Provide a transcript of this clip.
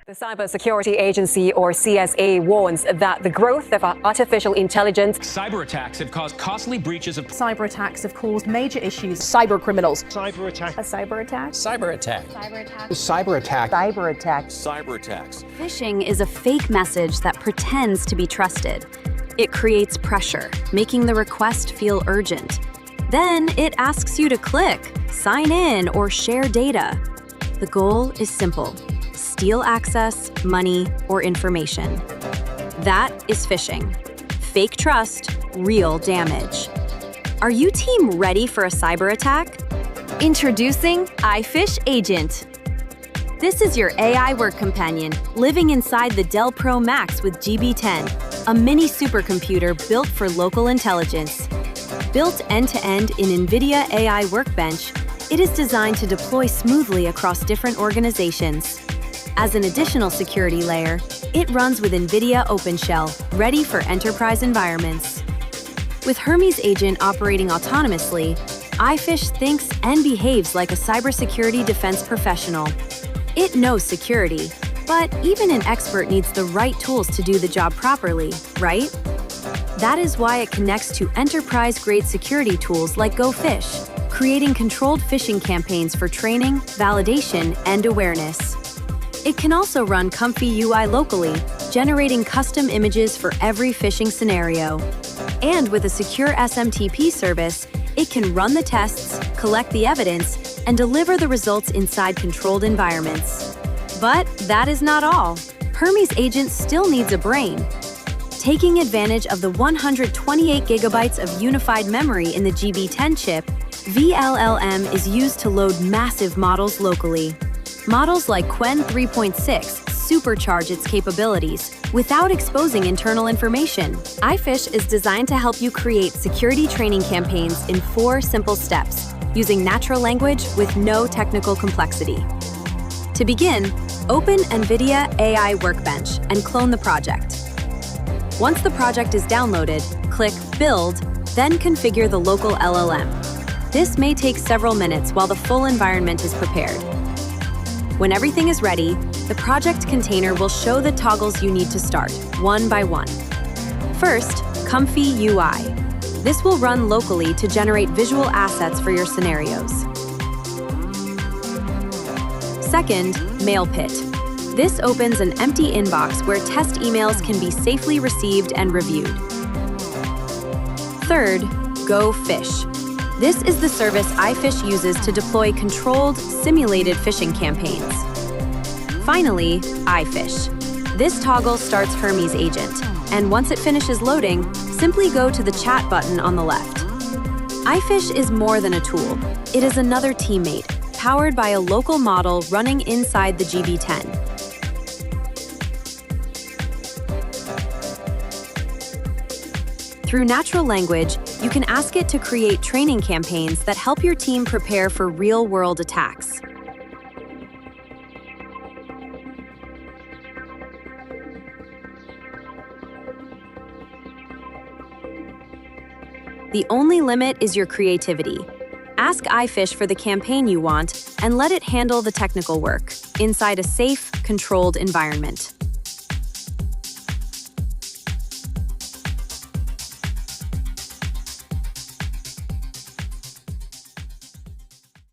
The Cybersecurity Agency, or CSA, warns that the growth of artificial intelligence... Cyber attacks have caused costly breaches of... Cyber attacks have caused major issues. Cyber criminals. Cyber attack. A cyber attack. Cyber attack. Cyber attack. Cyber attack. Cyber attack. Cyber attacks. Phishing is a fake message that pretends to be trusted. It creates pressure, making the request feel urgent. Then it asks you to click, sign in, or share data. The goal is simple: steal access, money, or information. That is phishing. Fake trust, real damage. Are you team ready for a cyber attack? Introducing iPhish Agent. This is your AI work companion, living inside the Dell Pro Max with GB10, a mini supercomputer built for local intelligence. Built end-to-end in NVIDIA AI Workbench, it is designed to deploy smoothly across different organizations. As an additional security layer, it runs with NVIDIA OpenShell, ready for enterprise environments. With Hermes Agent operating autonomously, iPhish thinks and behaves like a cybersecurity defense professional. It knows security, but even an expert needs the right tools to do the job properly, right? That is why it connects to enterprise-grade security tools like GoPhish, creating controlled phishing campaigns for training, validation, and awareness. It can also run ComfyUI locally, generating custom images for every phishing scenario. And with a secure SMTP service, it can run the tests, collect the evidence, and deliver the results inside controlled environments. But that is not all. Hermes Agent still needs a brain. Taking advantage of the 128 gigabytes of unified memory in the GB10 chip, VLLM is used to load massive models locally. Models like Qwen 3.6 supercharge its capabilities without exposing internal information. iPhish is designed to help you create security training campaigns in 4 simple steps, using natural language with no technical complexity. To begin, open NVIDIA AI Workbench and clone the project. Once the project is downloaded, click Build, then configure the local LLM. This may take several minutes while the full environment is prepared. When everything is ready, the project container will show the toggles you need to start, one by one. First, ComfyUI. This will run locally to generate visual assets for your scenarios. Second, Mailpit. This opens an empty inbox where test emails can be safely received and reviewed. Third, GoPhish. This is the service iPhish uses to deploy controlled, simulated phishing campaigns. Finally, iPhish. This toggle starts Hermes Agent, and once it finishes loading, simply go to the chat button on the left. iPhish is more than a tool. It is another teammate, powered by a local model running inside the GB10. Through natural language, you can ask it to create training campaigns that help your team prepare for real-world attacks. The only limit is your creativity. Ask iPhish for the campaign you want and let it handle the technical work inside a safe, controlled environment.